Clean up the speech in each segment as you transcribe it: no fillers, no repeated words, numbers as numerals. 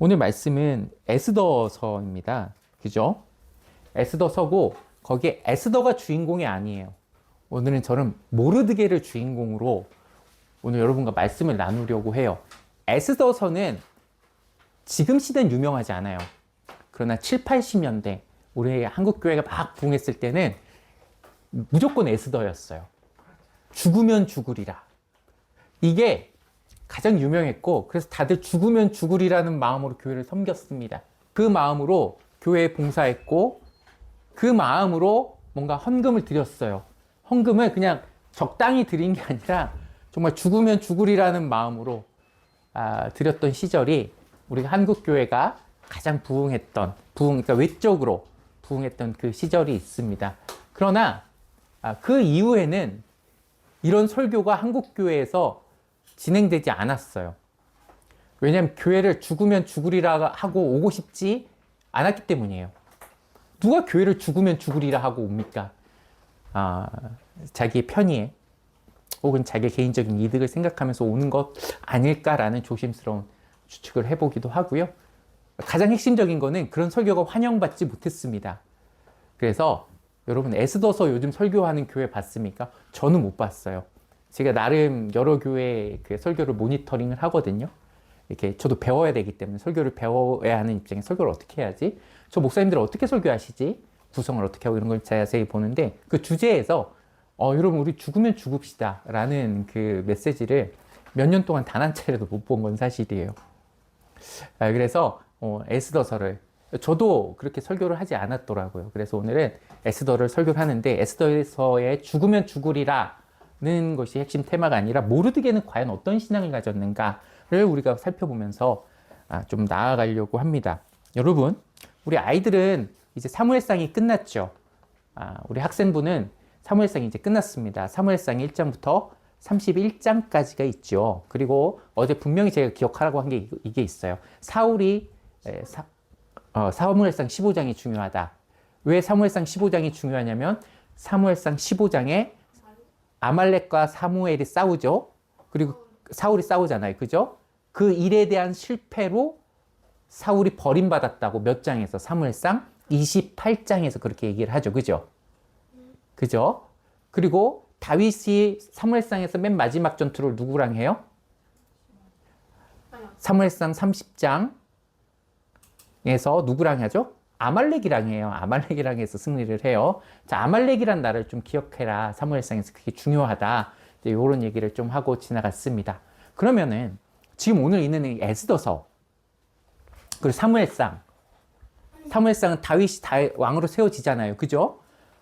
오늘 말씀은 에스더서입니다. 그죠? 에스더서고 거기에 에스더가 주인공이 아니에요. 오늘은 저는 모르드게를 주인공으로 오늘 여러분과 말씀을 나누려고 해요. 에스더서는 지금 시대는 유명하지 않아요. 그러나 7, 80년대 우리 한국교회가 막 부흥했을 때는 무조건 에스더였어요. 죽으면 죽으리라. 이게 가장 유명했고, 그래서 다들 죽으면 죽으리라는 마음으로 교회를 섬겼습니다. 그 마음으로 교회에 봉사했고, 그 마음으로 뭔가 헌금을 드렸어요. 헌금을 그냥 적당히 드린 게 아니라 정말 죽으면 죽으리라는 마음으로 드렸던 시절이 우리 한국교회가 가장 그러니까 외적으로 부흥했던 그 시절이 있습니다. 그러나 그 이후에는 이런 설교가 한국교회에서 진행되지 않았어요. 왜냐하면 교회를 죽으면 죽으리라 하고 오고 싶지 않았기 때문이에요. 누가 교회를 죽으면 죽으리라 하고 옵니까? 자기의 편의에 혹은 자기의 개인적인 이득을 생각하면서 오는 것 아닐까라는 조심스러운 추측을 해보기도 하고요. 가장 핵심적인 거는 그런 설교가 환영받지 못했습니다. 그래서 여러분 에스더서 요즘 설교하는 교회 봤습니까? 저는 못 봤어요. 제가 나름 여러 교회 그 설교를 모니터링을 하거든요. 이렇게 저도 배워야 되기 때문에 설교를 배워야 하는 입장에 설교를 어떻게 해야지? 저 목사님들은 어떻게 설교하시지? 구성을 어떻게 하고 이런 걸 자세히 보는데 그 주제에서 여러분 우리 죽으면 죽읍시다 라는 그 메시지를 몇 년 동안 단 한 차례도 못 본 건 사실이에요. 그래서 에스더서를 저도 그렇게 설교를 하지 않았더라고요. 그래서 오늘은 에스더를 설교를 하는데 에스더서의 죽으면 죽으리라는 것이 핵심 테마가 아니라 모르드게는 과연 어떤 신앙을 가졌는가를 우리가 살펴보면서 좀 나아가려고 합니다. 여러분, 우리 아이들은 이제 사무엘상이 끝났죠. 우리 학생부는 사무엘상이 이제 끝났습니다. 사무엘상 1장부터 31장까지가 있죠. 그리고 어제 분명히 제가 기억하라고 한 게 이게 있어요. 사울이 사무엘상 15장이 중요하다. 왜 사무엘상 15장이 중요하냐면 사무엘상 15장에 아말렉과 사무엘이 싸우죠. 그리고 사울이 싸우잖아요. 그죠? 그 일에 대한 실패로 사울이 버림받았다고 몇 장에서 사무엘상 28장에서 그렇게 얘기를 하죠. 그죠? 그죠? 그리고 다윗이 사무엘상에서 맨 마지막 전투를 누구랑 해요? 사무엘상 30장에서 누구랑 하죠? 아말렉이랑 해요. 아말렉이랑 해서 승리를 해요. 자, 아말렉이란 나라를 좀 기억해라. 사무엘상에서 그게 중요하다. 이런 얘기를 좀 하고 지나갔습니다. 그러면은 지금 오늘 있는 이 에스더서 그리고 사무엘상은 다윗이 왕으로 세워지잖아요. 그죠?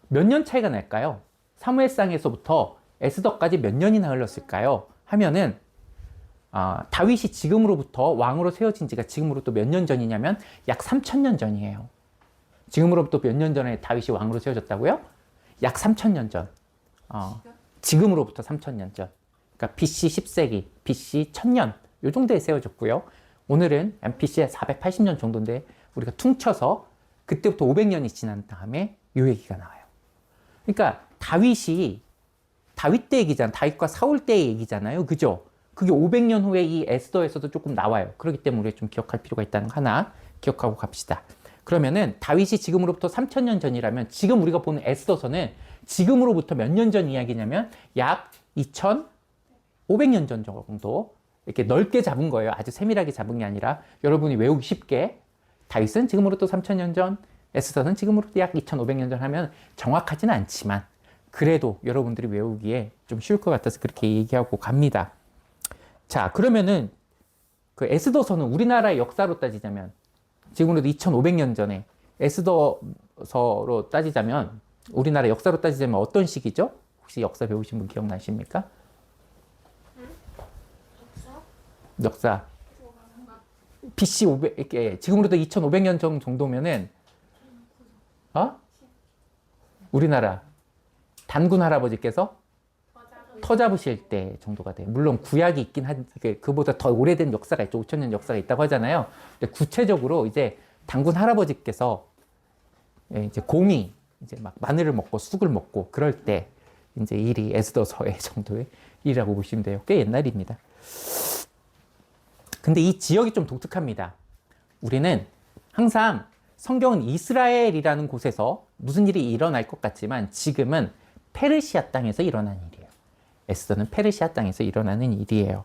몇 년 차이가 날까요? 사무엘상에서부터 에스더까지 몇 년이나 흘렀을까요? 하면은 다윗이 지금으로부터 왕으로 세워진 지가 지금으로부터 몇 년 전이냐면 약 3000년 전이에요. 지금으로부터 몇 년 전에 다윗이 왕으로 세워졌다고요? 약 3000년 전. 지금으로부터 3000년 전. 그러니까 BC 10세기, BC 1000년 요 정도에 세워졌고요. 오늘은 BC 480년 정도인데 우리가 퉁쳐서 그때부터 500년이 지난 다음에 요 얘기가 나와요. 그러니까 다윗 때 얘기잖아요. 다윗과 사울 때의 얘기잖아요. 그죠? 그게 500년 후에 이 에스더에서도 조금 나와요. 그렇기 때문에 우리가 좀 기억할 필요가 있다는 거 하나 기억하고 갑시다. 그러면은 다윗이 지금으로부터 3000년 전이라면 지금 우리가 보는 에스더서는 지금으로부터 몇 년 전 이야기냐면 약 2500년 전 정도 이렇게 넓게 잡은 거예요. 아주 세밀하게 잡은 게 아니라 여러분이 외우기 쉽게 다윗은 지금으로부터 3000년 전, 에스더는 지금으로부터 약 2500년 전 하면 정확하지는 않지만 그래도 여러분들이 외우기에 좀 쉬울 것 같아서 그렇게 얘기하고 갑니다. 자, 그러면은 그 에스더서는 우리나라의 역사로 따지자면 지금으로도 2500년 전에 에스더서로 따지자면 우리나라 역사로 따지자면 어떤 시기죠? 혹시 역사 배우신 분 기억나십니까? 역사. BC 500, 지금으로도 2500년 정도면은 우리나라 단군 할아버지께서 터 잡으실 때 정도가 돼요. 물론 구약이 있긴 한데 그보다 더 오래된 역사가 있죠. 5000년 역사가 있다고 하잖아요. 근데 구체적으로 이제 단군 할아버지께서 이제 곰이 이제 막 마늘을 먹고 쑥을 먹고 그럴 때 이제 일이 에스더서의 정도의 일이라고 보시면 돼요. 꽤 옛날입니다. 근데 이 지역이 좀 독특합니다. 우리는 항상 성경은 이스라엘이라는 곳에서 무슨 일이 일어날 것 같지만 지금은 페르시아 땅에서 일어난 일이에요. 에스더는 페르시아 땅에서 일어나는 일이에요.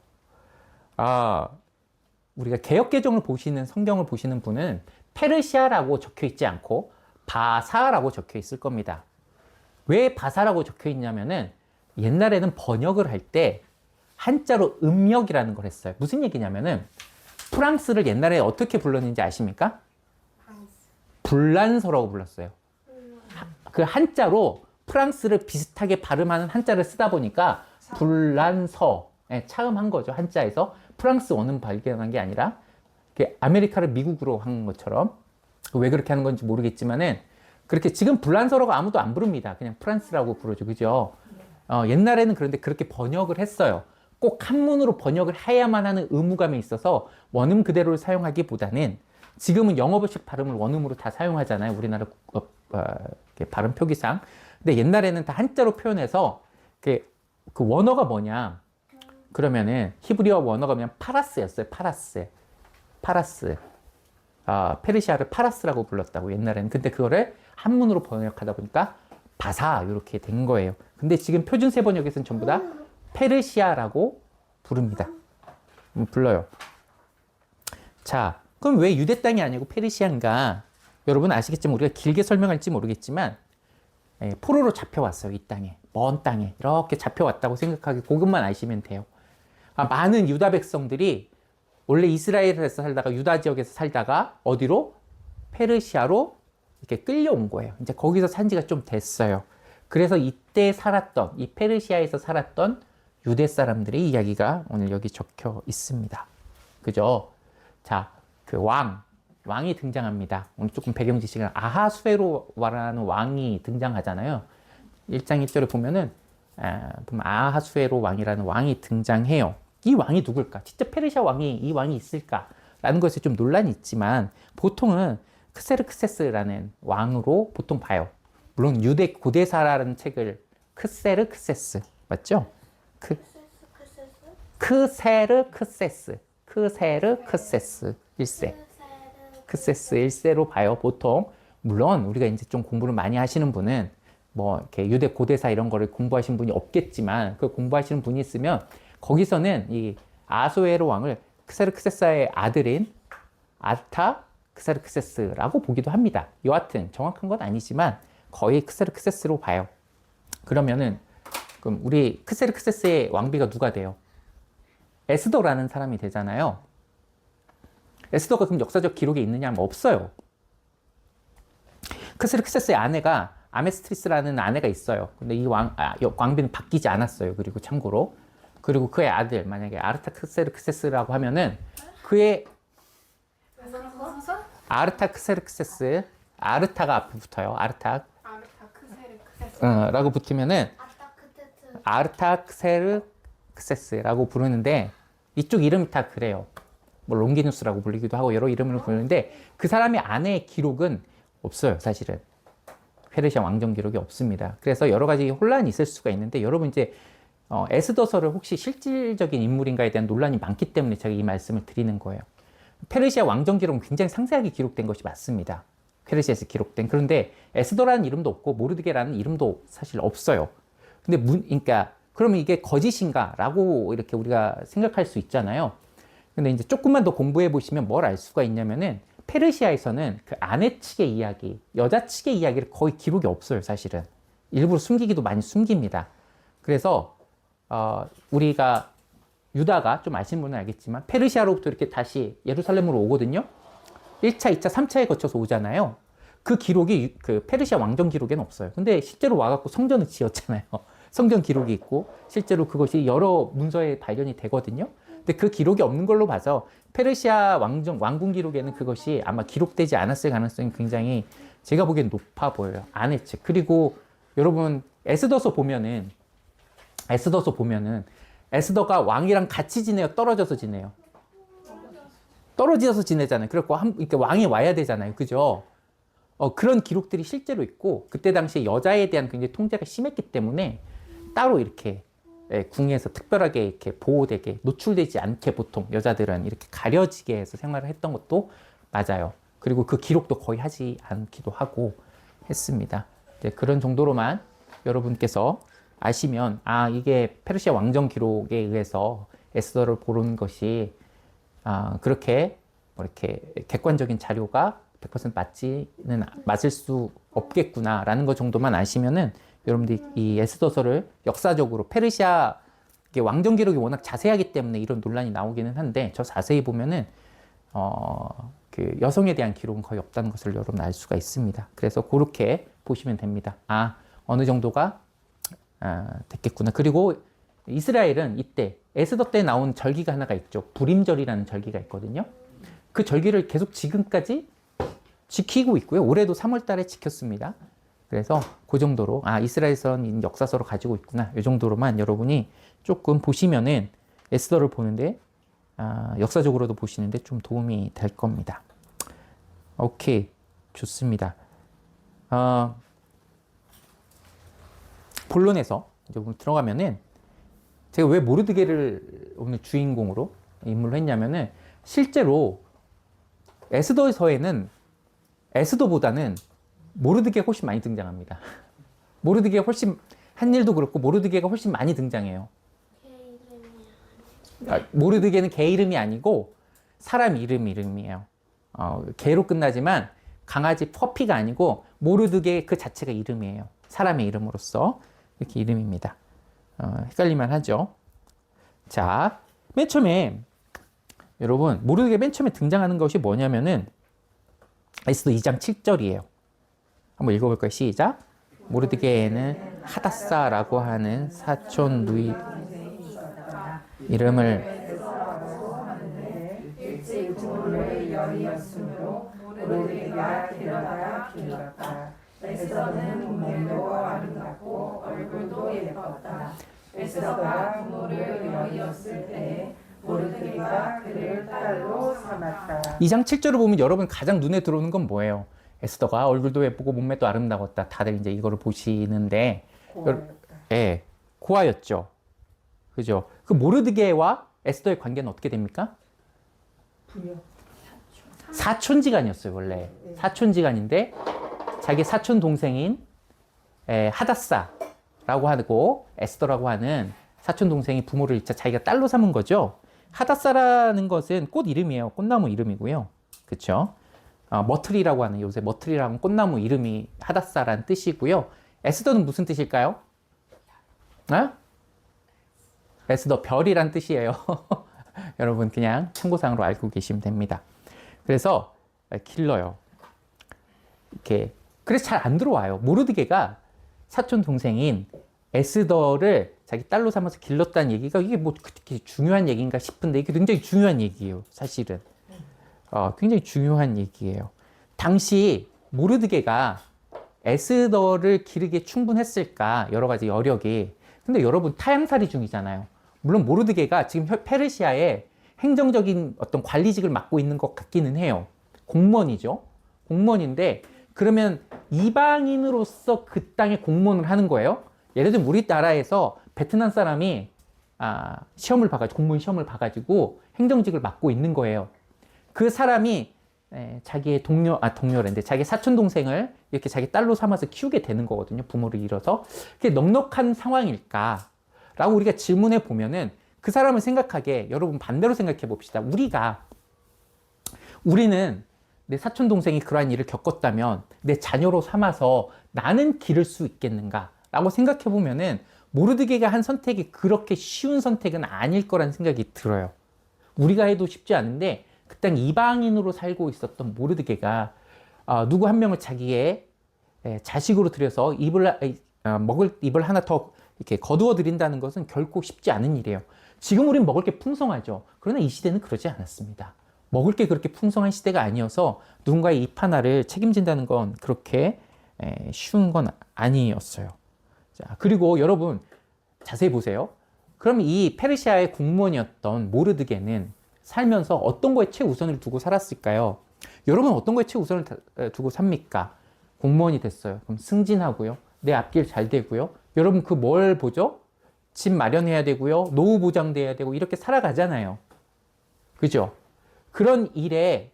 우리가 개역개정을 보시는 성경을 보시는 분은 페르시아라고 적혀 있지 않고 바사라고 적혀 있을 겁니다. 왜 바사라고 적혀 있냐면은 옛날에는 번역을 할 때 한자로 음역이라는 걸 했어요. 무슨 얘기냐면은 프랑스를 옛날에 어떻게 불렀는지 아십니까? 불란서라고 불렀어요. 그 한자로 프랑스를 비슷하게 발음하는 한자를 쓰다 보니까 불란서, 차음한 거죠. 한자에서 프랑스 원은 발견한 게 아니라 아메리카를 미국으로 한 것처럼. 왜 그렇게 하는 건지 모르겠지만은 그렇게 지금 불란서라고 아무도 안 부릅니다. 그냥 프랑스라고 부르죠. 그죠? 옛날에는 그런데 그렇게 번역을 했어요. 꼭 한문으로 번역을 해야만 하는 의무감이 있어서 원음 그대로를 사용하기보다는 지금은 영어식 발음을 원음으로 다 사용하잖아요. 우리나라 발음 표기상. 근데 옛날에는 다 한자로 표현해서 그 원어가 뭐냐? 그러면은 히브리어 원어가 그냥 파라스였어요. 파라스. 페르시아를 파라스라고 불렀다고 옛날에는. 근데 그거를 한문으로 번역하다 보니까 바사 이렇게 된 거예요. 근데 지금 표준세 번역에서는 전부 다 페르시아라고 부릅니다. 불러요. 자, 그럼 왜 유대 땅이 아니고 페르시아인가? 여러분 아시겠지만 우리가 길게 설명할지 모르겠지만 포로로 잡혀왔어요. 이 땅에. 먼 땅에. 이렇게 잡혀왔다고 생각하기 그것만 아시면 돼요. 많은 유다 백성들이 원래 이스라엘에서 살다가 유다 지역에서 살다가 어디로? 페르시아로 이렇게 끌려온 거예요. 이제 거기서 산 지가 좀 됐어요. 그래서 이때 살았던, 이 페르시아에서 살았던 유대 사람들의 이야기가 오늘 여기 적혀 있습니다. 그죠? 자, 그 왕이 등장합니다. 오늘 조금 배경 지식은 아하수에로라는 왕이 등장하잖아요. 1장 1절에 보면은 아하수에로 왕이라는 왕이 등장해요. 이 왕이 누굴까? 진짜 페르시아 왕이 이 왕이 있을까? 라는 것에 좀 논란이 있지만 보통은 크세르크세스라는 왕으로 보통 봐요. 물론 유대 고대사라는 책을 크세르크세스 맞죠? 크세르크세스 1세 크세스 1세로 봐요. 보통 물론 우리가 이제 좀 공부를 많이 하시는 분은 뭐 이렇게 유대 고대사 이런 거를 공부하신 분이 없겠지만 그 공부하시는 분이 있으면 거기서는 이 아소에로 왕을 크세르크세스의 아들인 아르타크세르크세스라고 보기도 합니다. 여하튼 정확한 건 아니지만 거의 크세르크세스로 봐요. 그러면은 그럼 우리 크세르크세스의 왕비가 누가 돼요? 에스더라는 사람이 되잖아요. 에스더가 그럼 역사적 기록에 있느냐 하면 없어요. 크세르크세스의 아내가 아메스트리스라는 아내가 있어요. 근데 이 왕비는 바뀌지 않았어요. 그리고 참고로. 그리고 그의 아들, 만약에 아르타크세르크세스라고 하면은 그의 아르타크세르크세스, 아르타가 앞에 붙어요. 라고 붙으면은 아르타크세르크세스라고 부르는데 이쪽 이름이 다 그래요. 뭐 롱기누스라고 불리기도 하고 여러 이름으로 부르는데 그 사람의 아내의 기록은 없어요. 사실은 페르시아 왕정 기록이 없습니다. 그래서 여러 가지 혼란이 있을 수가 있는데 여러분 이제 에스더서를 혹시 실질적인 인물인가에 대한 논란이 많기 때문에 제가 이 말씀을 드리는 거예요. 페르시아 왕정 기록은 굉장히 상세하게 기록된 것이 맞습니다. 페르시아에서 기록된. 그런데 에스더라는 이름도 없고 모르드게라는 이름도 사실 없어요. 근데 그러니까 그러면 이게 거짓인가라고 이렇게 우리가 생각할 수 있잖아요. 근데 이제 조금만 더 공부해 보시면 뭘 알 수가 있냐면은 페르시아에서는 그 아내 측의 이야기, 여자 측의 이야기를 거의 기록이 없어요, 사실은. 일부러 숨기기도 많이 숨깁니다. 그래서 우리가 유다가 좀 아시는 분은 알겠지만 페르시아로부터 이렇게 다시 예루살렘으로 오거든요. 1차, 2차, 3차에 거쳐서 오잖아요. 그 기록이 그 페르시아 왕정 기록에는 없어요. 근데 실제로 와갖고 성전을 지었잖아요. 성전 기록이 있고 실제로 그것이 여러 문서에 발견이 되거든요. 근데 그 기록이 없는 걸로 봐서 페르시아 왕궁 기록에는 그것이 아마 기록되지 않았을 가능성이 굉장히 제가 보기엔 높아 보여요. 아내 측. 그리고 여러분 에스더서 보면은 에스더가 왕이랑 같이 지내요? 떨어져서 지내요? 떨어져서 지내잖아요. 그래서 이렇게 왕이 와야 되잖아요. 그죠? 그런 기록들이 실제로 있고 그때 당시에 여자에 대한 굉장히 통제가 심했기 때문에 따로 이렇게 궁에서 특별하게 이렇게 보호되게 노출되지 않게 보통 여자들은 이렇게 가려지게 해서 생활을 했던 것도 맞아요. 그리고 그 기록도 거의 하지 않기도 하고 했습니다. 이제 그런 정도로만 여러분께서 아시면, 아, 이게 페르시아 왕정 기록에 의해서 에스더를 고른 것이, 그렇게, 뭐 이렇게 객관적인 자료가 100% 맞을 수 없겠구나라는 것 정도만 아시면은 여러분들이 이 에스더서를 역사적으로 페르시아 왕정 기록이 워낙 자세하기 때문에 이런 논란이 나오기는 한데, 저 자세히 보면은 그 여성에 대한 기록은 거의 없다는 것을 여러분 알 수가 있습니다. 그래서 그렇게 보시면 됩니다. 어느 정도가 됐겠구나. 그리고 이스라엘은 이때 에스더 때 나온 절기가 하나가 있죠. 불임절이라는 절기가 있거든요. 그 절기를 계속 지금까지 지키고 있고요. 올해도 3월 달에 지켰습니다. 그래서 그 정도로 이스라엘서는 역사서로 가지고 있구나. 이 정도로만 여러분이 조금 보시면은 에스더를 보는데 역사적으로도 보시는데 좀 도움이 될 겁니다. 오케이, 좋습니다. 본론에서 이제 오늘 들어가면은 제가 왜 모르드게를 오늘 주인공으로 인물로 했냐면은 실제로 에스더서에는 에스더보다는 모르드게가 훨씬 많이 등장합니다. 모르드게가 훨씬 한 일도 그렇고 모르드게가 훨씬 많이 등장해요. 모르드게는 개 이름이 아니고 사람 이름이에요. 개로 끝나지만 강아지 퍼피가 아니고 모르드게 그 자체가 이름이에요. 사람의 이름으로서 이렇게 이름입니다. 헷갈릴만 하죠. 자, 맨 처음에 여러분 모르드게 맨 처음에 등장하는 것이 뭐냐면은 에스더 2장 7절이에요. 한번 읽어볼까요? 시작. 모르드게에는 하다사라고 하는 사촌 누이 이름을 모르드게가 데려다가 길렀다. 에스더는 몸매도 아름답고 얼굴도 예뻤다. 에스더가 부모를 여의었을 때 모르드게가 그를 딸로 삼았다. 2장 7절을 보면 여러분 가장 눈에 들어오는 건 뭐예요? 에스더가 얼굴도 예쁘고 몸매도 아름다웠다. 다들 이제 이거를 보시는데, 예, 고아였죠. 그죠? 그 모르드게와 에스더의 관계는 어떻게 됩니까? 부녀. 사촌지간이었어요, 원래. 사촌지간인데, 자기 사촌 동생인 하다사라고 하고, 에스더라고 하는 사촌 동생이 부모를 자기가 딸로 삼은 거죠. 하다사라는 것은 꽃 이름이에요. 꽃나무 이름이고요. 그쵸? 머트리라고 하는, 요새 머트리라고 하는 꽃나무 이름이 하다사라는 뜻이고요. 에스더는 무슨 뜻일까요? 에스더 별이란 뜻이에요. 여러분 그냥 참고상으로 알고 계시면 됩니다. 그래서 길러요. 이렇게 그래서 잘 안 들어와요. 모르드게가 사촌 동생인 에스더를 자기 딸로 삼아서 길렀다는 얘기가 이게 뭐 그렇게 중요한 얘기인가 싶은데 이게 굉장히 중요한 얘기예요. 사실은 굉장히 중요한 얘기예요. 당시 모르드게가 에스더를 기르기에 충분했을까? 여러 가지 여력이. 근데 여러분 타향살이 중이잖아요. 물론 모르드게가 지금 페르시아의 행정적인 어떤 관리직을 맡고 있는 것 같기는 해요. 공무원이죠. 공무원인데 그러면 이방인으로서 그 땅에 공무원을 하는 거예요. 예를 들면 우리나라에서 베트남 사람이 시험을 봐가지고 공무원 시험을 봐가지고 행정직을 맡고 있는 거예요. 그 사람이 자기의 동료랜데 자기 사촌 동생을 이렇게 자기 딸로 삼아서 키우게 되는 거거든요. 부모를 잃어서. 그게 넉넉한 상황일까? 라고 우리가 질문해 보면은 그 사람을 생각하게 여러분 반대로 생각해 봅시다. 우리는 내 사촌 동생이 그러한 일을 겪었다면 내 자녀로 삼아서 나는 기를 수 있겠는가? 라고 생각해 보면은 모르드게가 한 선택이 그렇게 쉬운 선택은 아닐 거라는 생각이 들어요. 우리가 해도 쉽지 않은데 그 땅 이방인으로 살고 있었던 모르드게가 누구 한 명을 자기의 자식으로 들여서 먹을 입을 하나 더 이렇게 거두어 드린다는 것은 결코 쉽지 않은 일이에요. 지금 우린 먹을 게 풍성하죠. 그러나 이 시대는 그러지 않았습니다. 먹을 게 그렇게 풍성한 시대가 아니어서 누군가의 입 하나를 책임진다는 건 그렇게 쉬운 건 아니었어요. 자, 그리고 여러분 자세히 보세요. 그럼 이 페르시아의 공무원이었던 모르드게는 살면서 어떤 거에 최우선을 두고 살았을까요? 여러분 어떤 거에 최우선을 두고 삽니까? 공무원이 됐어요. 그럼 승진하고요. 내 앞길 잘 되고요. 여러분 그 뭘 보죠? 집 마련해야 되고요. 노후 보장돼야 되고 이렇게 살아가잖아요. 그죠? 그런 일에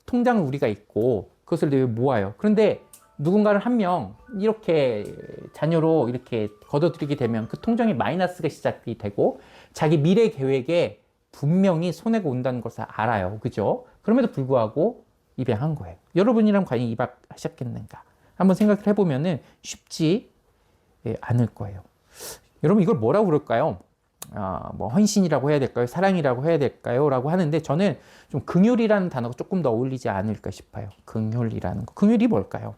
통장을 우리가 있고 그것을 늘 모아요. 그런데 누군가를 한 명 이렇게 자녀로 이렇게 거둬들이게 되면 그 통장에 마이너스가 시작이 되고 자기 미래 계획에 분명히 손해가 온다는 것을 알아요. 그죠? 그럼에도 불구하고 입양한 거예요. 여러분이랑 과연 입양하셨겠는가? 한번 생각을 해보면은 쉽지 않을 거예요. 여러분 이걸 뭐라고 그럴까요? 뭐 헌신이라고 해야 될까요? 사랑이라고 해야 될까요? 라고 하는데 저는 좀 긍휼이라는 단어가 조금 더 어울리지 않을까 싶어요. 긍휼이라는 거. 긍휼이 뭘까요?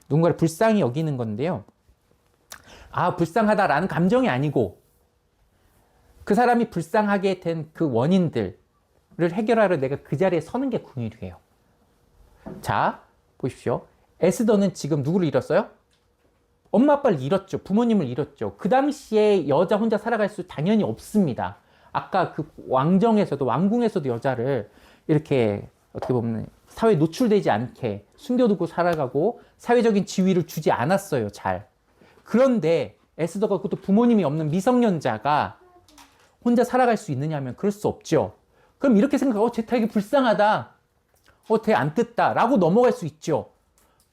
누군가를 불쌍히 여기는 건데요. 불쌍하다라는 감정이 아니고 그 사람이 불쌍하게 된 그 원인들을 해결하러 내가 그 자리에 서는 게 긍휼이에요. 자, 보십시오. 에스더는 지금 누구를 잃었어요? 엄마 아빠를 잃었죠. 부모님을 잃었죠. 그 당시에 여자 혼자 살아갈 수 당연히 없습니다. 아까 그 왕정에서도 왕궁에서도 여자를 이렇게 어떻게 보면 사회에 노출되지 않게 숨겨두고 살아가고 사회적인 지위를 주지 않았어요. 잘. 그런데 에스더가 그것도 부모님이 없는 미성년자가 혼자 살아갈 수 있느냐면 그럴 수 없죠. 그럼 이렇게 생각하고 쟤 되게 불쌍하다. 되게 안 뜯다 라고 넘어갈 수 있죠.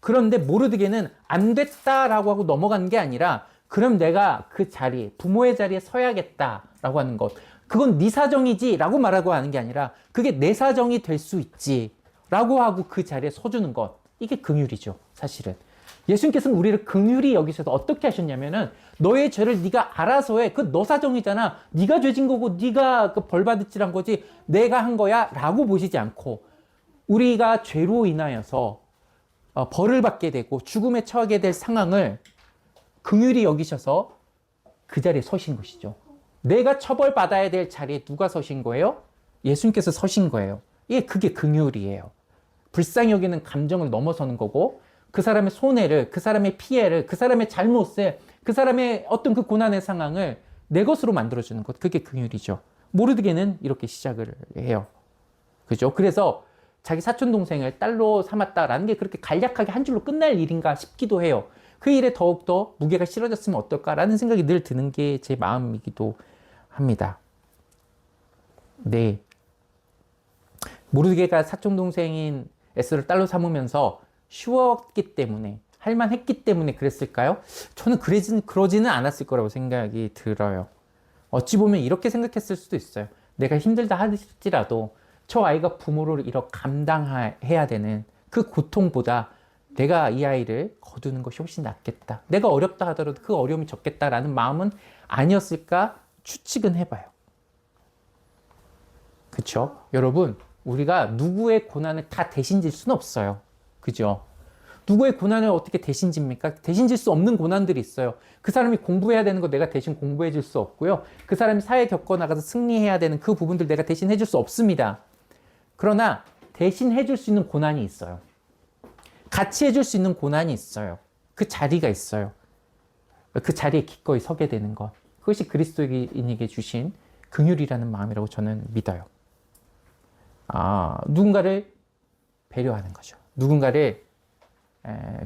그런데 모르드게는 안 됐다라고 하고 넘어가는 게 아니라 그럼 내가 그 자리, 부모의 자리에 서야겠다라고 하는 것. 그건 네 사정이지 라고 말하고 하는 게 아니라 그게 내 사정이 될 수 있지 라고 하고 그 자리에 서주는 것. 이게 긍휼이죠, 사실은. 예수님께서는 우리를 긍휼히 여기셔서 어떻게 하셨냐면은 너의 죄를 네가 알아서 해. 그 너 사정이잖아. 네가 죄진 거고 네가 그 벌 받을지란 거지. 내가 한 거야 라고 보시지 않고 우리가 죄로 인하여서 벌을 받게 되고 죽음에 처하게 될 상황을 긍휼히 여기셔서 그 자리에 서신 것이죠. 내가 처벌받아야 될 자리에 누가 서신 거예요? 예수님께서 서신 거예요. 그게 긍휼이에요. 불쌍히 여기는 감정을 넘어서는 거고 그 사람의 손해를, 그 사람의 피해를, 그 사람의 잘못을, 그 사람의 어떤 그 고난의 상황을 내 것으로 만들어주는 것. 그게 긍휼이죠. 모르드게는 이렇게 시작을 해요. 그죠? 그래서 자기 사촌 동생을 딸로 삼았다라는 게 그렇게 간략하게 한 줄로 끝날 일인가 싶기도 해요. 그 일에 더욱더 무게가 실어졌으면 어떨까라는 생각이 늘 드는 게 제 마음이기도 합니다. 네. 모르드게가 사촌 동생인 에스더를 딸로 삼으면서 쉬웠기 때문에 할만했기 때문에 그랬을까요? 저는 그러지는 않았을 거라고 생각이 들어요. 어찌 보면 이렇게 생각했을 수도 있어요. 내가 힘들다 할지라도 저 아이가 부모를 잃어 감당해야 되는 그 고통보다 내가 이 아이를 거두는 것이 훨씬 낫겠다. 내가 어렵다 하더라도 그 어려움이 적겠다라는 마음은 아니었을까 추측은 해봐요. 그쵸? 여러분, 우리가 누구의 고난을 다 대신질 수는 없어요. 그죠? 누구의 고난을 어떻게 대신집니까? 대신질 수 없는 고난들이 있어요. 그 사람이 공부해야 되는 거 내가 대신 공부해 줄 수 없고요. 그 사람이 사회 겪어나가서 승리해야 되는 그 부분들 내가 대신 해줄 수 없습니다. 그러나 대신 해줄 수 있는 고난이 있어요. 같이 해줄 수 있는 고난이 있어요. 그 자리가 있어요. 그 자리에 기꺼이 서게 되는 것. 그것이 그리스도인에게 주신 긍휼이라는 마음이라고 저는 믿어요. 누군가를 배려하는 거죠. 누군가를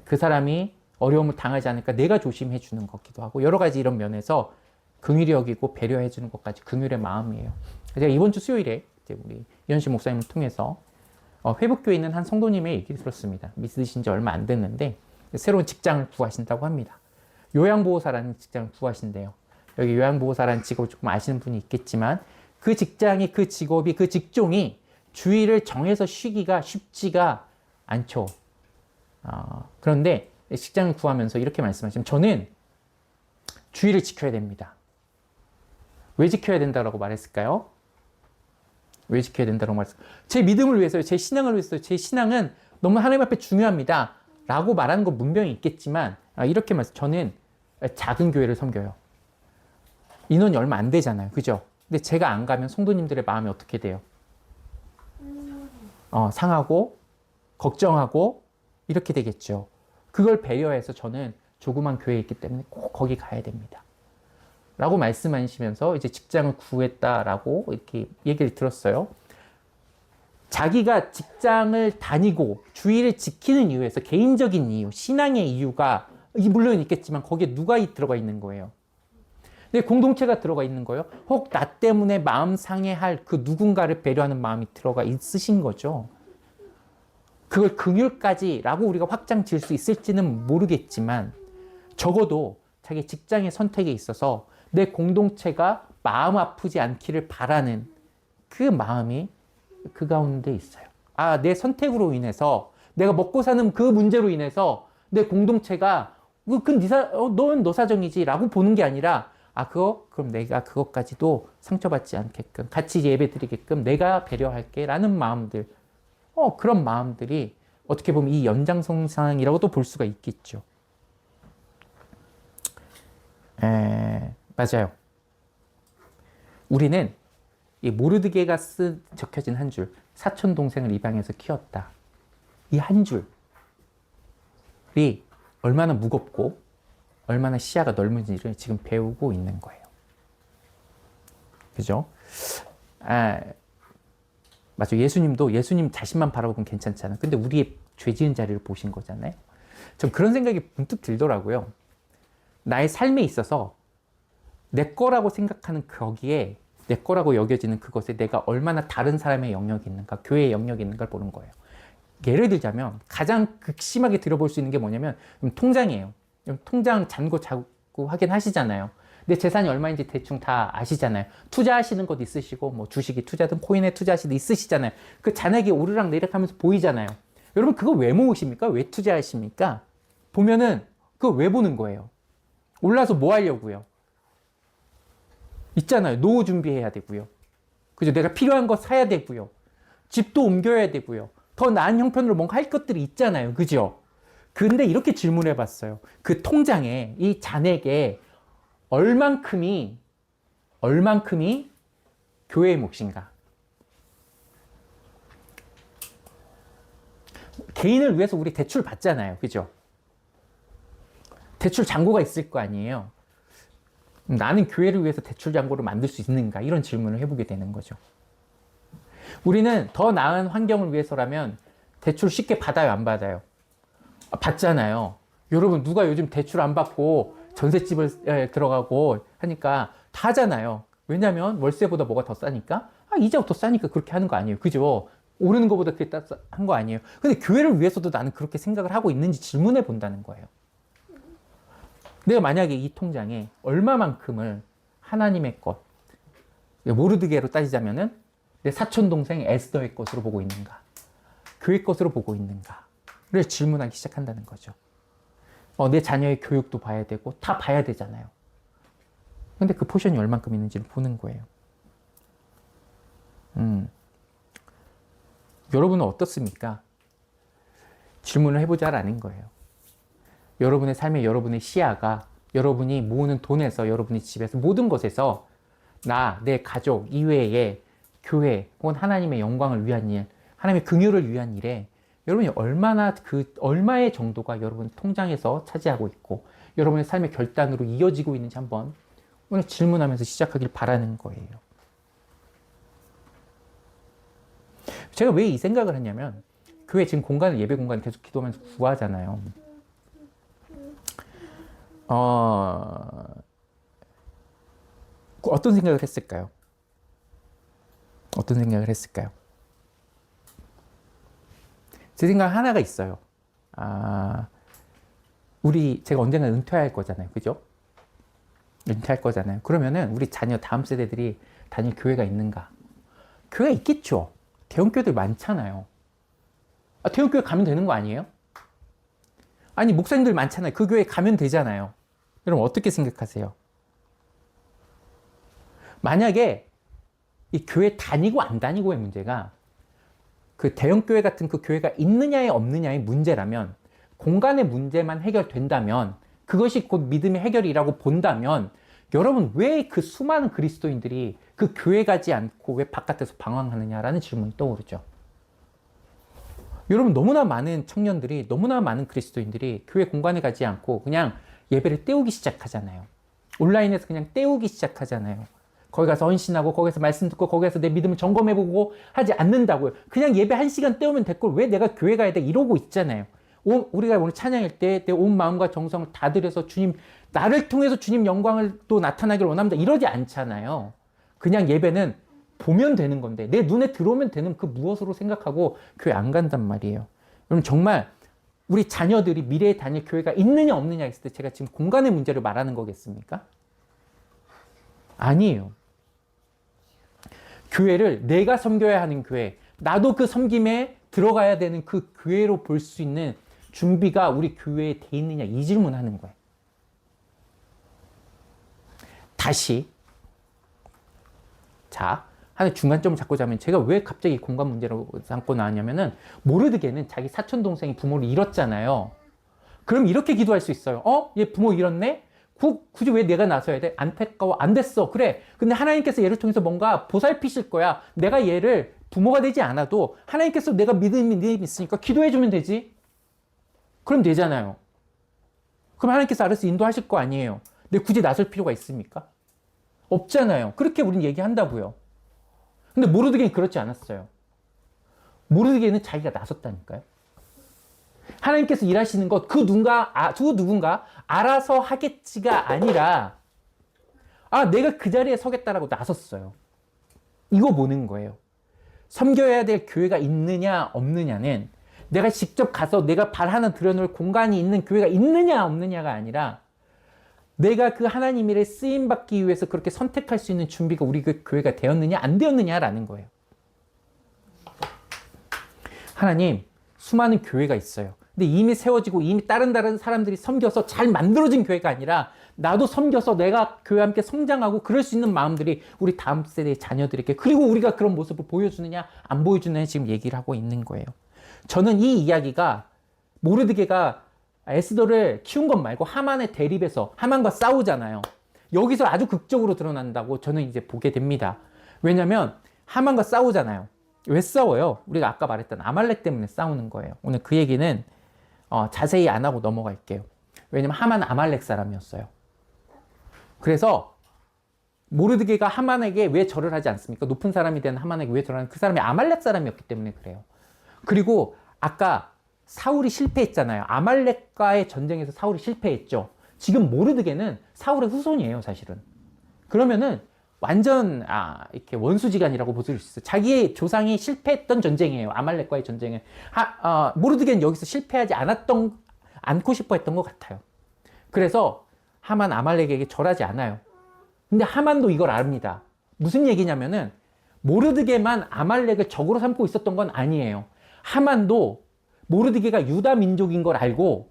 그 사람이 어려움을 당하지 않을까 내가 조심해 주는 것기도 하고 여러 가지 이런 면에서 긍휼히 여기고 배려해 주는 것까지 긍휼의 마음이에요. 제가 이번 주 수요일에 우리 이현식 목사님을 통해서 회복교에 있는 한 성도님의 얘기를 들었습니다. 믿으신 지 얼마 안 됐는데 새로운 직장을 구하신다고 합니다. 요양보호사라는 직장을 구하신대요. 여기 요양보호사라는 직업을 조금 아시는 분이 있겠지만 그 직장이, 그 직업이, 그 직종이 주일을 정해서 쉬기가 쉽지가 않죠. 그런데 직장을 구하면서 이렇게 말씀하시면 저는 주일을 지켜야 됩니다. 왜 지켜야 된다고 말했을까요? 왜 지켜야 된다고 말했을까요? 제 믿음을 위해서요. 제 신앙을 위해서요. 제 신앙은 너무 하나님 앞에 중요합니다. 라고 말하는 건 문명이 있겠지만 이렇게 말씀 저는 작은 교회를 섬겨요. 인원이 얼마 안 되잖아요. 그죠? 근데 제가 안 가면 성도님들의 마음이 어떻게 돼요? 상하고 걱정하고 이렇게 되겠죠. 그걸 배려해서 저는 조그만 교회에 있기 때문에 꼭 거기 가야 됩니다. 라고 말씀하시면서 이제 직장을 구했다라고 이렇게 얘기를 들었어요. 자기가 직장을 다니고 주일을 지키는 이유에서 개인적인 이유, 신앙의 이유가 물론 있겠지만 거기에 누가 들어가 있는 거예요? 근데 공동체가 들어가 있는 거예요. 혹 나 때문에 마음 상해할 그 누군가를 배려하는 마음이 들어가 있으신 거죠. 그걸 긍휼까지라고 우리가 확장 지을 수 있을지는 모르겠지만 적어도 자기 직장의 선택에 있어서 내 공동체가 마음 아프지 않기를 바라는 그 마음이 그 가운데 있어요. 아, 내 선택으로 인해서 내가 먹고 사는 그 문제로 인해서 내 공동체가 넌 너 사정이지 라고 보는 게 아니라 그럼 내가 그것까지도 상처받지 않게끔 같이 예배 드리게끔 내가 배려할게 라는 마음들, 그런 마음들이 어떻게 보면 이 연장선상이라고도 볼 수가 있겠죠. 맞아요. 우리는 이 모르드게가 적혀진 한 줄, 사촌 동생을 입양해서 키웠다. 이 한 줄이 얼마나 무겁고 얼마나 시야가 넓은지를 지금 배우고 있는 거예요. 그죠? 맞아. 예수님 자신만 바라보면 괜찮잖아. 근데 우리의 죄 지은 자리를 보신 거잖아요. 전 그런 생각이 문득 들더라고요. 나의 삶에 있어서 내 거라고 생각하는 거기에 내 거라고 여겨지는 그것에 내가 얼마나 다른 사람의 영역이 있는가, 교회의 영역이 있는가를 보는 거예요. 예를 들자면 가장 극심하게 들어볼 수 있는 게 뭐냐면 통장이에요. 통장 잔고 자고 확인하시잖아요. 내 재산이 얼마인지 대충 다 아시잖아요. 투자하시는 것 있으시고 뭐 주식이 투자든 코인에 투자하시든 있으시잖아요. 그 잔액이 오르락 내리락 하면서 보이잖아요. 여러분 그거 왜 모으십니까? 왜 투자하십니까? 보면은 그거 왜 보는 거예요? 올라서 뭐 하려고요? 있잖아요. 노후 준비해야 되고요. 그죠? 내가 필요한 거 사야 되고요. 집도 옮겨야 되고요. 더 나은 형편으로 뭔가 할 것들이 있잖아요. 그죠? 근데 이렇게 질문해 봤어요. 그 통장에 이 잔액에 얼만큼이 교회의 몫인가? 개인을 위해서 우리 대출 받잖아요. 그죠? 대출 잔고가 있을 거 아니에요. 나는 교회를 위해서 대출 잔고를 만들 수 있는가? 이런 질문을 해보게 되는 거죠. 우리는 더 나은 환경을 위해서라면 대출 쉽게 받아요, 안 받아요? 받잖아요. 여러분 누가 요즘 대출 안 받고 전셋집을 들어가고 하니까 다 하잖아요. 왜냐면 월세보다 뭐가 더 싸니까? 이자가 더 싸니까 그렇게 하는 거 아니에요. 그죠? 오르는 것보다 그게 한 거 아니에요. 근데 교회를 위해서도 나는 그렇게 생각을 하고 있는지 질문해 본다는 거예요. 내가 만약에 이 통장에 얼마만큼을 하나님의 것, 모르드게로 따지자면은 내 사촌 동생 에스더의 것으로 보고 있는가, 교회 것으로 보고 있는가를 질문하기 시작한다는 거죠. 내 자녀의 교육도 봐야 되고 다 봐야 되잖아요. 근데 그 포션이 얼만큼 있는지를 보는 거예요. 여러분은 어떻습니까? 질문을 해보자라는 거예요. 여러분의 삶에 여러분의 시야가 여러분이 모으는 돈에서 여러분의 집에서 모든 것에서 내 가족 이외에 교회 혹은 하나님의 영광을 위한 일, 하나님의 긍휼을 위한 일에 여러분이 얼마의 정도가 여러분 통장에서 차지하고 있고 여러분의 삶의 결단으로 이어지고 있는지 한번 오늘 질문하면서 시작하길 바라는 거예요. 제가 왜 이 생각을 했냐면 교회 지금 예배 공간을 계속 기도하면서 구하잖아요. 어떤 생각을 했을까요? 제 생각 하나가 있어요. 제가 언젠가 은퇴할 거잖아요. 그죠? 은퇴할 거잖아요. 그러면은 우리 자녀 다음 세대들이 다닐 교회가 있는가? 교회가 있겠죠. 대형교회들 많잖아요. 대형교회 가면 되는 거 아니에요? 아니, 목사님들 많잖아요. 그 교회 가면 되잖아요. 여러분 어떻게 생각하세요? 만약에 이 교회 다니고 안 다니고의 문제가 그 대형교회 같은 그 교회가 있느냐에 없느냐의 문제라면, 공간의 문제만 해결된다면, 그것이 곧 믿음의 해결이라고 본다면, 여러분 왜 그 수많은 그리스도인들이 그 교회 가지 않고 왜 바깥에서 방황하느냐라는 질문이 떠오르죠. 여러분 너무나 많은 청년들이, 너무나 많은 그리스도인들이 교회 공간에 가지 않고 그냥 예배를 때우기 시작하잖아요. 온라인에서 그냥 때우기 시작하잖아요. 거기 가서 헌신하고 거기서 말씀 듣고 거기서 내 믿음을 점검해보고 하지 않는다고요. 그냥 예배 1시간 때우면 될 걸 왜 내가 교회 가야 돼? 이러고 있잖아요. 우리가 오늘 찬양할 때 내 온 마음과 정성을 다 들여서 주님, 나를 통해서 주님 영광을 또 나타나기를 원합니다. 이러지 않잖아요. 그냥 예배는 보면 되는 건데 내 눈에 들어오면 되는 그 무엇으로 생각하고 교회 안 간단 말이에요. 그럼 정말 우리 자녀들이 미래에 다닐 교회가 있느냐 없느냐 했을 때 제가 지금 공간의 문제를 말하는 거겠습니까? 아니에요. 교회를 내가 섬겨야 하는 교회, 나도 그 섬김에 들어가야 되는 그 교회로 볼 수 있는 준비가 우리 교회에 돼 있느냐 이 질문하는 거예요. 다시 자, 하나 중간점을 잡고 자면 제가 왜 갑자기 공간 문제로 삼고 나왔냐면은 모르드게는 자기 사촌 동생이 부모를 잃었잖아요. 그럼 이렇게 기도할 수 있어요. 얘 부모 잃었네? 굳이 왜 내가 나서야 돼? 안타까워. 안 됐어. 그래. 근데 하나님께서 얘를 통해서 뭔가 보살피실 거야. 내가 얘를 부모가 되지 않아도 하나님께서 내가 믿음이 있으니까 기도해주면 되지. 그럼 되잖아요. 그럼 하나님께서 알아서 인도하실 거 아니에요. 근데 굳이 나설 필요가 있습니까? 없잖아요. 그렇게 우린 얘기한다고요. 근데 모르드게는 그렇지 않았어요. 모르드게는 자기가 나섰다니까요. 하나님께서 일하시는 것, 그 누군가 알아서 하겠지가 아니라, 내가 그 자리에 서겠다라고 나섰어요. 이거 보는 거예요. 섬겨야 될 교회가 있느냐, 없느냐는 내가 직접 가서 내가 발 하나 들여놓을 공간이 있는 교회가 있느냐, 없느냐가 아니라, 내가 그 하나님 일에 쓰임받기 위해서 그렇게 선택할 수 있는 준비가 우리 그 교회가 되었느냐, 안 되었느냐라는 거예요. 하나님, 수많은 교회가 있어요. 근데 이미 세워지고 이미 다른 사람들이 섬겨서 잘 만들어진 교회가 아니라 나도 섬겨서 내가 교회와 함께 성장하고 그럴 수 있는 마음들이 우리 다음 세대의 자녀들에게, 그리고 우리가 그런 모습을 보여주느냐 안 보여주느냐 지금 얘기를 하고 있는 거예요. 저는 이 이야기가 모르드게가 에스더를 키운 것 말고 하만의 대립에서 하만과 싸우잖아요. 여기서 아주 극적으로 드러난다고 저는 이제 보게 됩니다. 왜냐면 하만과 싸우잖아요. 왜 싸워요? 우리가 아까 말했던 아말렉 때문에 싸우는 거예요. 오늘 그 얘기는 자세히 안 하고 넘어갈게요. 왜냐면 하만은 아말렉 사람이었어요. 그래서 모르드게가 하만에게 왜 절을 하지 않습니까? 높은 사람이 된 하만에게 왜 절하는, 그 사람이 아말렉 사람이었기 때문에 그래요. 그리고 아까 사울이 실패했잖아요. 아말렉과의 전쟁에서 사울이 실패했죠. 지금 모르드게는 사울의 후손이에요, 사실은. 그러면은 완전 이렇게 원수지간이라고 볼 수 있어요. 자기의 조상이 실패했던 전쟁이에요. 아말렉과의 전쟁은. 모르드게는 여기서 실패하지 않고 싶어 했던 것 같아요. 그래서 하만 아말렉에게 절하지 않아요. 근데 하만도 이걸 압니다. 무슨 얘기냐면은 모르드게만 아말렉을 적으로 삼고 있었던 건 아니에요. 하만도 모르드게가 유다 민족인 걸 알고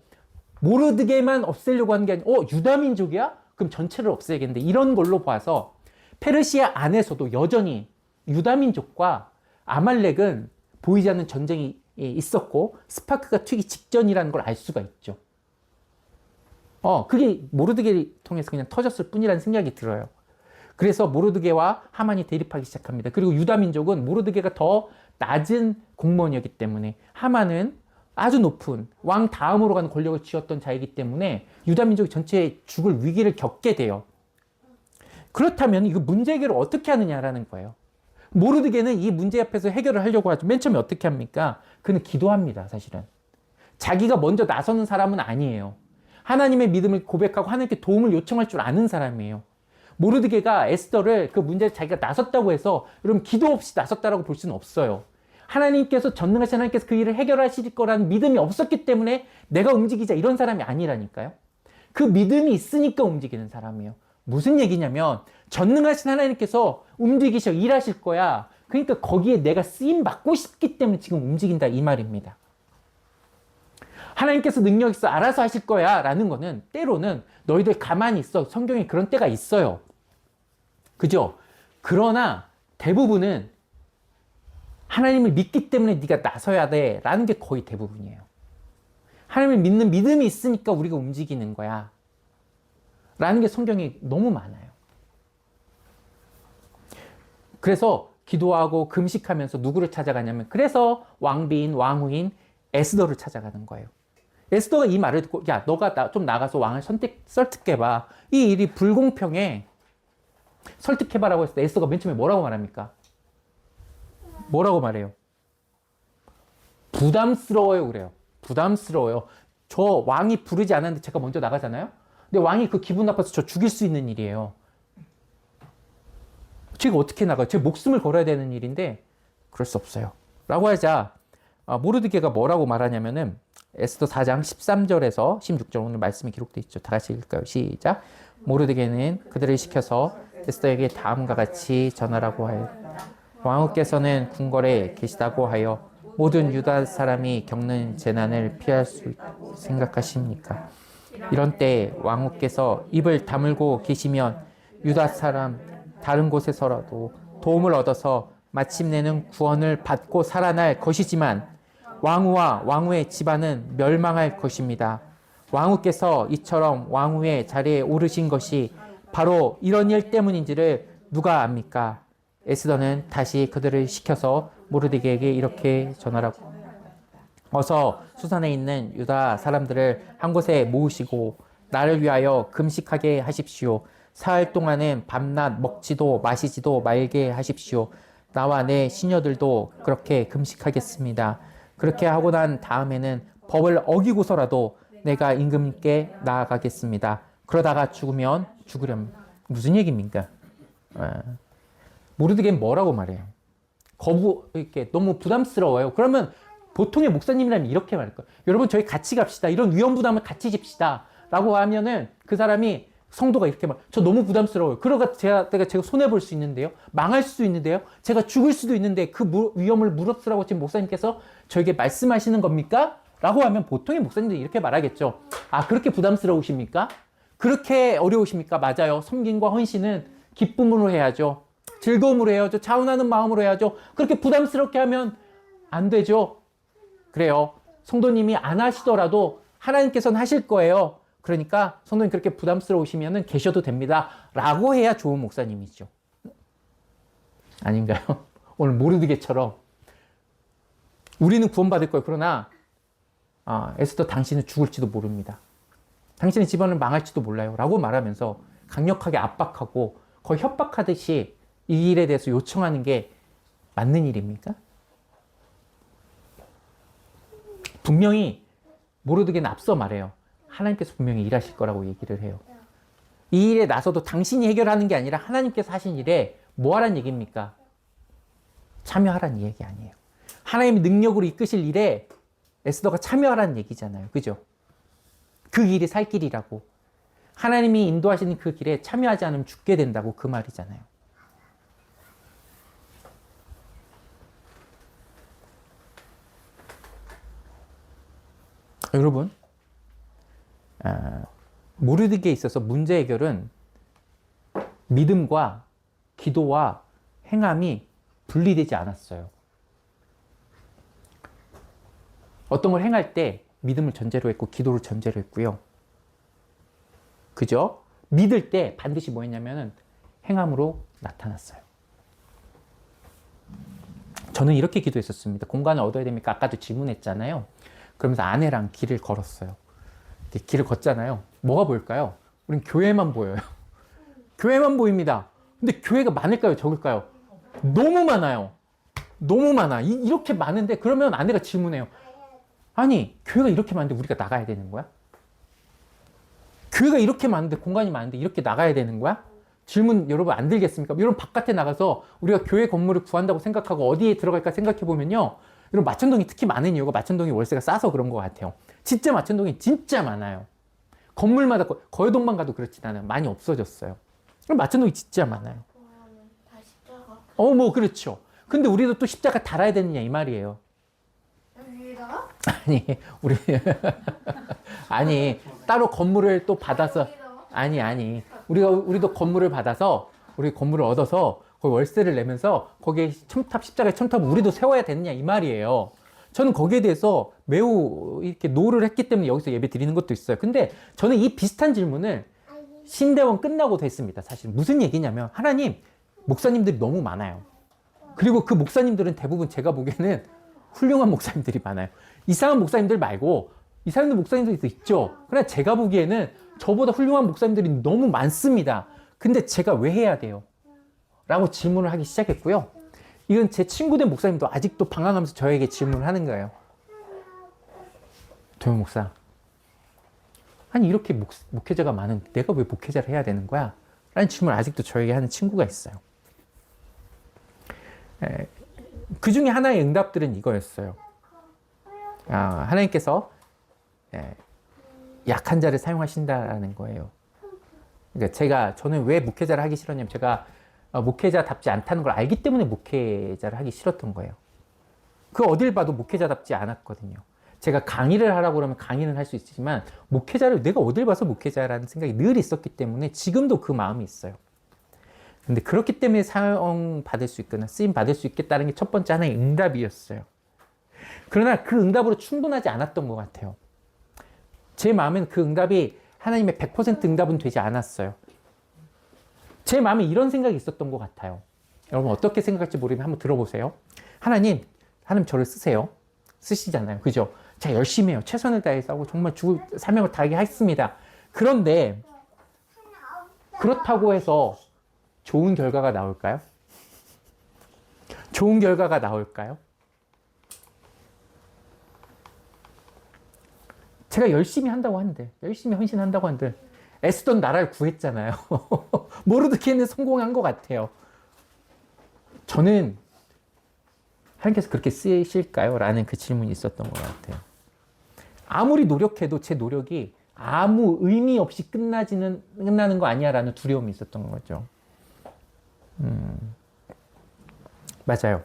모르드게만 없애려고 하는 게 아니고 유다 민족이야? 그럼 전체를 없애야겠는데, 이런 걸로 봐서 페르시아 안에서도 여전히 유다 민족과 아말렉은 보이지 않는 전쟁이 있었고 스파크가 튀기 직전이라는 걸 알 수가 있죠. 그게 모르드게를 통해서 그냥 터졌을 뿐이라는 생각이 들어요. 그래서 모르드게와 하만이 대립하기 시작합니다. 그리고 유다 민족은 모르드게가 더 낮은 공무원이었기 때문에, 하만은 아주 높은 왕 다음으로 가는 권력을 쥐었던 자이기 때문에 유다 민족이 전체에 죽을 위기를 겪게 돼요. 그렇다면 이거 문제 해결을 어떻게 하느냐라는 거예요. 모르드게는 이 문제 앞에서 해결을 하려고 하죠. 맨 처음에 어떻게 합니까? 그는 기도합니다, 사실은. 자기가 먼저 나서는 사람은 아니에요. 하나님의 믿음을 고백하고 하나님께 도움을 요청할 줄 아는 사람이에요. 모르드게가 에스더를 그 문제에 자기가 나섰다고 해서 여러분 기도 없이 나섰다라고 볼 수는 없어요. 하나님께서, 전능하신 하나님께서 그 일을 해결하실 거라는 믿음이 없었기 때문에 내가 움직이자 이런 사람이 아니라니까요. 그 믿음이 있으니까 움직이는 사람이에요. 무슨 얘기냐면 전능하신 하나님께서 움직이셔, 일하실 거야. 그러니까 거기에 내가 쓰임 받고 싶기 때문에 지금 움직인다, 이 말입니다. 하나님께서 능력 있어 알아서 하실 거야 라는 거는 때로는 너희들 가만히 있어, 성경에 그런 때가 있어요. 그죠? 그러나 대부분은 하나님을 믿기 때문에 네가 나서야 돼 라는 게 거의 대부분이에요. 하나님을 믿는 믿음이 있으니까 우리가 움직이는 거야 라는 게 성경에 너무 많아요. 그래서 기도하고 금식하면서 누구를 찾아가냐면, 그래서 왕비인 왕후인 에스더를 찾아가는 거예요. 에스더가 이 말을 듣고, 야, 너가 좀 나가서 왕을 설득해봐. 이 일이 불공평해. 설득해봐라고 했을 때 에스더가 맨 처음에 뭐라고 말합니까? 뭐라고 말해요? 부담스러워요, 그래요. 부담스러워요. 저 왕이 부르지 않았는데 제가 먼저 나가잖아요? 근데 왕이 그 기분 나빠서 저 죽일 수 있는 일이에요. 제가 어떻게 나가요? 제 목숨을 걸어야 되는 일인데 그럴 수 없어요 라고 하자 모르드게가 뭐라고 말하냐면은 에스더 4장 13절에서 16절 오늘 말씀이 기록되어 있죠. 다 같이 읽을까요? 시작. 모르드게는 그들을 시켜서 에스더에게 다음과 같이 전하라고 하여 왕후께서는 궁궐에 계시다고 하여 모든 유다 사람이 겪는 재난을 피할 수 생각하십니까? 이런 때 왕후께서 입을 다물고 계시면 유다 사람 다른 곳에서라도 도움을 얻어서 마침내는 구원을 받고 살아날 것이지만 왕후와 왕후의 집안은 멸망할 것입니다. 왕후께서 이처럼 왕후의 자리에 오르신 것이 바로 이런 일 때문인지를 누가 압니까? 에스더는 다시 그들을 시켜서 모르드게에게 이렇게 전하라고 어서 수산에 있는 유다 사람들을 한 곳에 모으시고 나를 위하여 금식하게 하십시오. 사흘 동안은 밤낮 먹지도 마시지도 말게 하십시오. 나와 내 시녀들도 그렇게 금식하겠습니다. 그렇게 하고 난 다음에는 법을 어기고서라도 내가 임금님께 나아가겠습니다. 그러다가 죽으면 죽으렴. 무슨 얘기입니까? 모르드게는 뭐라고 말해요? 이렇게 너무 부담스러워요. 그러면 보통의 목사님이라면 이렇게 말할 거예요. 여러분 저희 같이 갑시다. 이런 위험 부담을 같이 집시다. 라고 하면은 그 사람이 성도가 이렇게 저 너무 부담스러워요. 그러가 제가 손해볼 수 있는데요. 망할 수도 있는데요. 제가 죽을 수도 있는데 그 위험을 무릅쓰라고 지금 목사님께서 저에게 말씀하시는 겁니까? 라고 하면 보통의 목사님들이 이렇게 말하겠죠. 그렇게 부담스러우십니까? 그렇게 어려우십니까? 맞아요. 섬김과 헌신은 기쁨으로 해야죠. 즐거움으로 해야죠. 자원하는 마음으로 해야죠. 그렇게 부담스럽게 하면 안 되죠. 그래요. 성도님이 안 하시더라도 하나님께서는 하실 거예요. 그러니까 성도님 그렇게 부담스러우시면 계셔도 됩니다. 라고 해야 좋은 목사님이죠. 아닌가요? 오늘 모르드게처럼 우리는 구원받을 거예요. 그러나 에스더 당신은 죽을지도 모릅니다. 당신의 집안을 망할지도 몰라요. 라고 말하면서 강력하게 압박하고 거의 협박하듯이 이 일에 대해서 요청하는 게 맞는 일입니까? 분명히 모르드게는 앞서 말해요. 하나님께서 분명히 일하실 거라고 얘기를 해요. 이 일에 나서도 당신이 해결하는 게 아니라 하나님께서 하신 일에 뭐 하란 얘기입니까? 참여하란 얘기 아니에요. 하나님의 능력으로 이끄실 일에 에스더가 참여하라는 얘기잖아요. 그죠? 그 길이 살 길이라고. 하나님이 인도하시는 그 길에 참여하지 않으면 죽게 된다고 그 말이잖아요. 여러분, 모르드게에 있어서 문제 해결은 믿음과 기도와 행함이 분리되지 않았어요. 어떤 걸 행할 때 믿음을 전제로 했고 기도를 전제로 했고요. 그죠? 믿을 때 반드시 뭐였냐면은 행함으로 나타났어요. 저는 이렇게 기도했었습니다. 공간을 얻어야 됩니까? 아까도 질문했잖아요. 그러면서 아내랑 길을 걸었어요. 길을 걷잖아요. 뭐가 보일까요? 우린 교회만 보여요. 교회만 보입니다. 근데 교회가 많을까요? 적을까요? 너무 많아요. 너무 많아. 이렇게 많은데 그러면 아내가 질문해요. 아니, 교회가 이렇게 많은데 우리가 나가야 되는 거야? 교회가 이렇게 많은데 공간이 많은데 이렇게 나가야 되는 거야? 질문 여러분 안 들겠습니까? 여러분 바깥에 나가서 우리가 교회 건물을 구한다고 생각하고 어디에 들어갈까 생각해 보면요. 여러분 마천동이 특히 많은 이유가 마천동이 월세가 싸서 그런 것 같아요. 진짜 마천동이 진짜 많아요. 건물마다 거여동만 가도 그렇진 않아요. 많이 없어졌어요. 그럼 마천동이 진짜 많아요. 다 십자가. 뭐 그렇죠. 근데 우리도 또 십자가 달아야 되느냐 이 말이에요. 여기다가? 아니 우리 아니 따로 건물을 또 받아서 아니 우리도 건물을 받아서 우리 건물을 얻어서 거기 월세를 내면서 거기에 첨탑 십자가의 첨탑을 우리도 세워야 되느냐 이 말이에요. 저는 거기에 대해서 매우 이렇게 노를 했기 때문에 여기서 예배 드리는 것도 있어요. 근데 저는 이 비슷한 질문을 신대원 끝나고도 했습니다. 사실 무슨 얘기냐면 하나님 목사님들이 너무 많아요. 그리고 그 목사님들은 대부분 제가 보기에는 훌륭한 목사님들이 많아요. 이상한 목사님들 말고 이상한 목사님들도 있죠. 그러나 제가 보기에는 저보다 훌륭한 목사님들이 너무 많습니다. 근데 제가 왜 해야 돼요? 라고 질문을 하기 시작했고요. 이건 제 친구된 목사님도 아직도 방황하면서 저에게 질문을 하는 거예요. 도영 목사, 아니 이렇게 목회자가 많은데 내가 왜 목회자를 해야 되는 거야? 라는 질문을 아직도 저에게 하는 친구가 있어요. 그 중에 하나의 응답들은 이거였어요. 하나님께서 약한 자를 사용하신다라는 거예요. 그러니까 저는 왜 목회자를 하기 싫었냐면 제가 목회자답지 않다는 걸 알기 때문에 목회자를 하기 싫었던 거예요. 그 어딜 봐도 목회자답지 않았거든요. 제가 강의를 하라고 그러면 강의는 할 수 있지만 목회자를 내가 어딜 봐서 목회자라는 생각이 늘 있었기 때문에 지금도 그 마음이 있어요. 근데 그렇기 때문에 사용 받을 수 있거나 쓰임 받을 수 있겠다는 게 첫 번째 하나의 응답이었어요. 그러나 그 응답으로 충분하지 않았던 것 같아요. 제 마음엔 그 응답이 하나님의 100% 응답은 되지 않았어요. 제 마음에 이런 생각이 있었던 것 같아요. 여러분 어떻게 생각할지 모르면 한번 들어보세요. 하나님 저를 쓰세요. 쓰시잖아요. 그죠? 제가 열심히 해요. 최선을 다해서 하고 정말 죽을 사명을 다하게 하겠습니다. 그런데 그렇다고 해서 좋은 결과가 나올까요? 좋은 결과가 나올까요? 제가 열심히 한다고 한들, 열심히 헌신한다고 한들, 애쓰던 나라를 구했잖아요. 모르드케는 성공한 것 같아요. 저는 하나님께서 그렇게 쓰실까요? 라는 그 질문이 있었던 것 같아요. 아무리 노력해도 제 노력이 아무 의미 없이 끝나는 거 아니야? 라는 두려움이 있었던 거죠. 맞아요.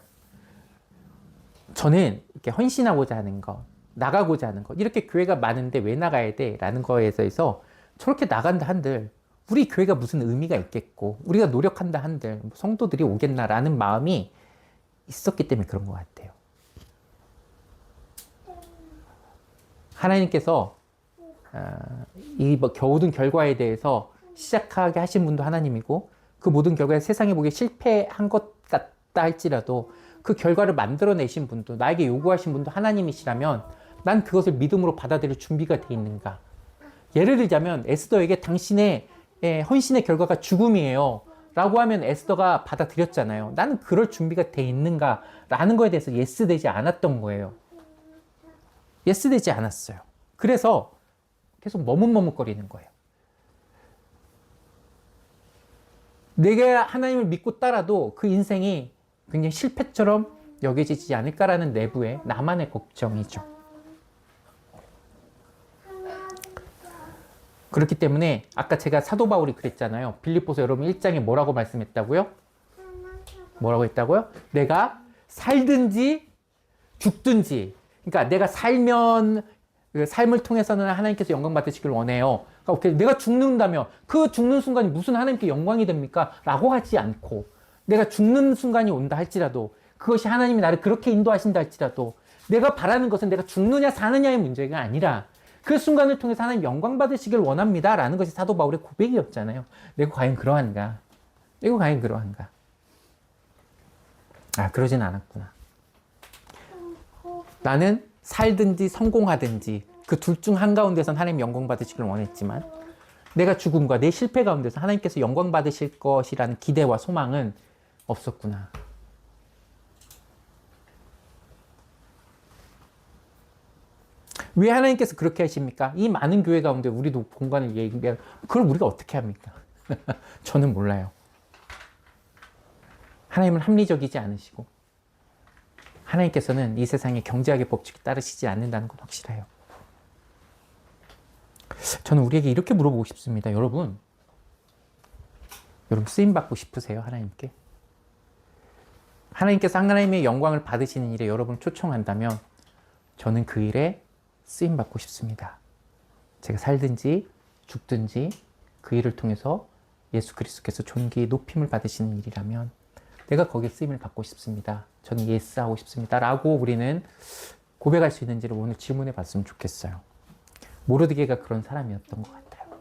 저는 이렇게 헌신하고자 하는 것, 나가고자 하는 것, 이렇게 교회가 많은데 왜 나가야 돼? 라는 거에 대해서 저렇게 나간다 한들 우리 교회가 무슨 의미가 있겠고 우리가 노력한다 한들 성도들이 오겠나라는 마음이 있었기 때문에 그런 것 같아요. 하나님께서 이 모든 결과에 대해서 시작하게 하신 분도 하나님이고 그 모든 결과에 세상에 보기에 실패한 것 같다 할지라도 그 결과를 만들어내신 분도 나에게 요구하신 분도 하나님이시라면 난 그것을 믿음으로 받아들일 준비가 돼 있는가. 예를 들자면 에스더에게 당신의 헌신의 결과가 죽음이에요 라고 하면 에스더가 받아들였잖아요. 나는 그럴 준비가 돼 있는가 라는 거에 대해서 예스 되지 않았던 거예요. 예스 되지 않았어요. 그래서 계속 머뭇머뭇거리는 거예요. 내가 하나님을 믿고 따라도 그 인생이 굉장히 실패처럼 여겨지지 않을까라는 내부의 나만의 걱정이죠. 그렇기 때문에 아까 제가 사도 바울이 그랬잖아요. 빌립보서 여러분 1장에 뭐라고 말씀했다고요? 뭐라고 했다고요? 내가 살든지 죽든지, 그러니까 내가 살면 그 삶을 통해서는 하나님께서 영광 받으시길 원해요. 그러니까 오케이, 내가 죽는다면 그 죽는 순간이 무슨 하나님께 영광이 됩니까? 라고 하지 않고 내가 죽는 순간이 온다 할지라도 그것이 하나님이 나를 그렇게 인도하신다 할지라도 내가 바라는 것은 내가 죽느냐 사느냐의 문제가 아니라 그 순간을 통해서 하나님 영광 받으시길 원합니다 라는 것이 사도 바울의 고백이었잖아요. 내가 과연 그러한가? 내가 과연 그러한가? 그러진 않았구나. 나는 살든지 성공하든지 그 둘 중 한가운데선 하나님 영광 받으시길 원했지만 내가 죽음과 내 실패 가운데서 하나님께서 영광 받으실 것이라는 기대와 소망은 없었구나. 왜 하나님께서 그렇게 하십니까? 이 많은 교회 가운데 우리도 공간을 얘기하면 그걸 우리가 어떻게 합니까? 저는 몰라요. 하나님은 합리적이지 않으시고 하나님께서는 이 세상의 경제학의 법칙에 따르시지 않는다는 건 확실해요. 저는 우리에게 이렇게 물어보고 싶습니다. 여러분 쓰임받고 싶으세요? 하나님께? 하나님께서 하나님의 영광을 받으시는 일에 여러분을 초청한다면 저는 그 일에 쓰임받고 싶습니다. 제가 살든지 죽든지 그 일을 통해서 예수 그리스도께서 존귀 높임을 받으시는 일이라면 내가 거기에 쓰임을 받고 싶습니다. 저는 예스하고 싶습니다. 라고 우리는 고백할 수 있는지를 오늘 질문해 봤으면 좋겠어요. 모르드게가 그런 사람이었던 것 같아요.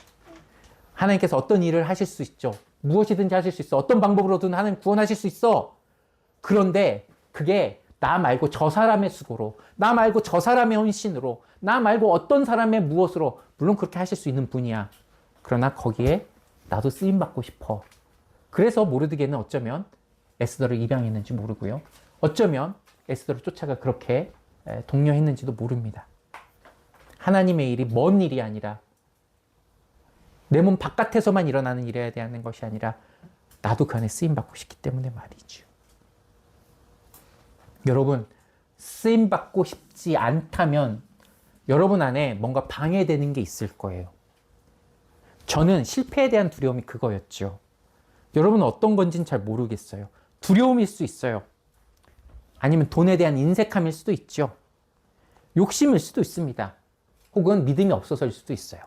하나님께서 어떤 일을 하실 수 있죠. 무엇이든지 하실 수 있어. 어떤 방법으로든 하나님 구원하실 수 있어. 그런데 그게 나 말고 저 사람의 수고로, 나 말고 저 사람의 헌신으로, 나 말고 어떤 사람의 무엇으로, 물론 그렇게 하실 수 있는 분이야. 그러나 거기에 나도 쓰임받고 싶어. 그래서 모르드게는 어쩌면 에스더를 입양했는지 모르고요. 어쩌면 에스더를 쫓아가 그렇게 독려했는지도 모릅니다. 하나님의 일이 먼 일이 아니라 내 몸 바깥에서만 일어나는 일에 대한 것이 아니라 나도 그 안에 쓰임받고 싶기 때문에 말이죠. 여러분, 쓰임받고 싶지 않다면 여러분 안에 뭔가 방해되는 게 있을 거예요. 저는 실패에 대한 두려움이 그거였죠. 여러분은 어떤 건지는 잘 모르겠어요. 두려움일 수 있어요. 아니면 돈에 대한 인색함일 수도 있죠. 욕심일 수도 있습니다. 혹은 믿음이 없어서일 수도 있어요.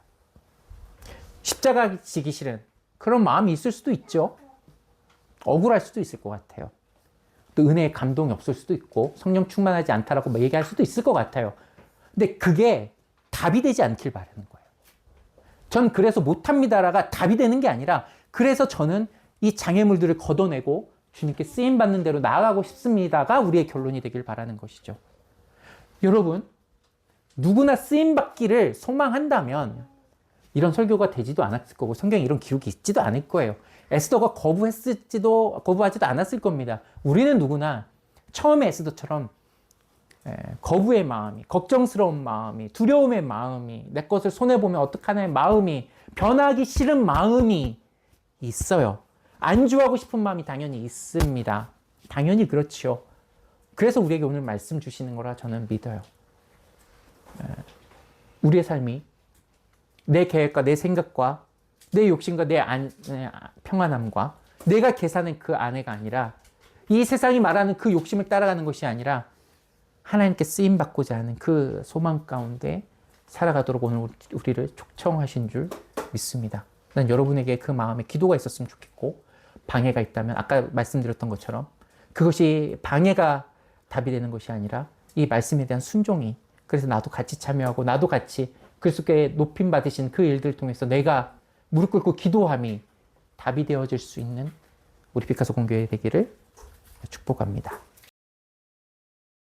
십자가 지기 싫은 그런 마음이 있을 수도 있죠. 억울할 수도 있을 것 같아요. 또 은혜의 감동이 없을 수도 있고 성령 충만하지 않다라고 얘기할 수도 있을 것 같아요. 근데 그게 답이 되지 않길 바라는 거예요. 전 그래서 못합니다라가 답이 되는 게 아니라 그래서 저는 이 장애물들을 걷어내고 주님께 쓰임받는 대로 나아가고 싶습니다가 우리의 결론이 되길 바라는 것이죠. 여러분, 누구나 쓰임받기를 소망한다면 이런 설교가 되지도 않았을 거고 성경에 이런 기록이 있지도 않을 거예요. 에스더가 거부하지도 않았을 겁니다. 우리는 누구나 처음에 에스더처럼 거부의 마음이, 걱정스러운 마음이, 두려움의 마음이, 내 것을 손해보면 어떡하나의 마음이, 변하기 싫은 마음이 있어요. 안주하고 싶은 마음이 당연히 있습니다. 당연히 그렇죠. 그래서 우리에게 오늘 말씀 주시는 거라 저는 믿어요. 우리의 삶이 내 계획과 내 생각과 내 욕심과 내 평안함과 내가 계산한 그 안에가 아니라 이 세상이 말하는 그 욕심을 따라가는 것이 아니라 하나님께 쓰임받고자 하는 그 소망 가운데 살아가도록 오늘 우리를 초청하신 줄 믿습니다. 난 여러분에게 그 마음에 기도가 있었으면 좋겠고 방해가 있다면 아까 말씀드렸던 것처럼 그것이 방해가 답이 되는 것이 아니라 이 말씀에 대한 순종이, 그래서 나도 같이 참여하고 나도 같이 그리스도께 높임 받으신 그 일들을 통해서 내가 무릎 꿇고 기도함이 답이 되어질 수 있는 우리 피카소 공교회 되기를 축복합니다.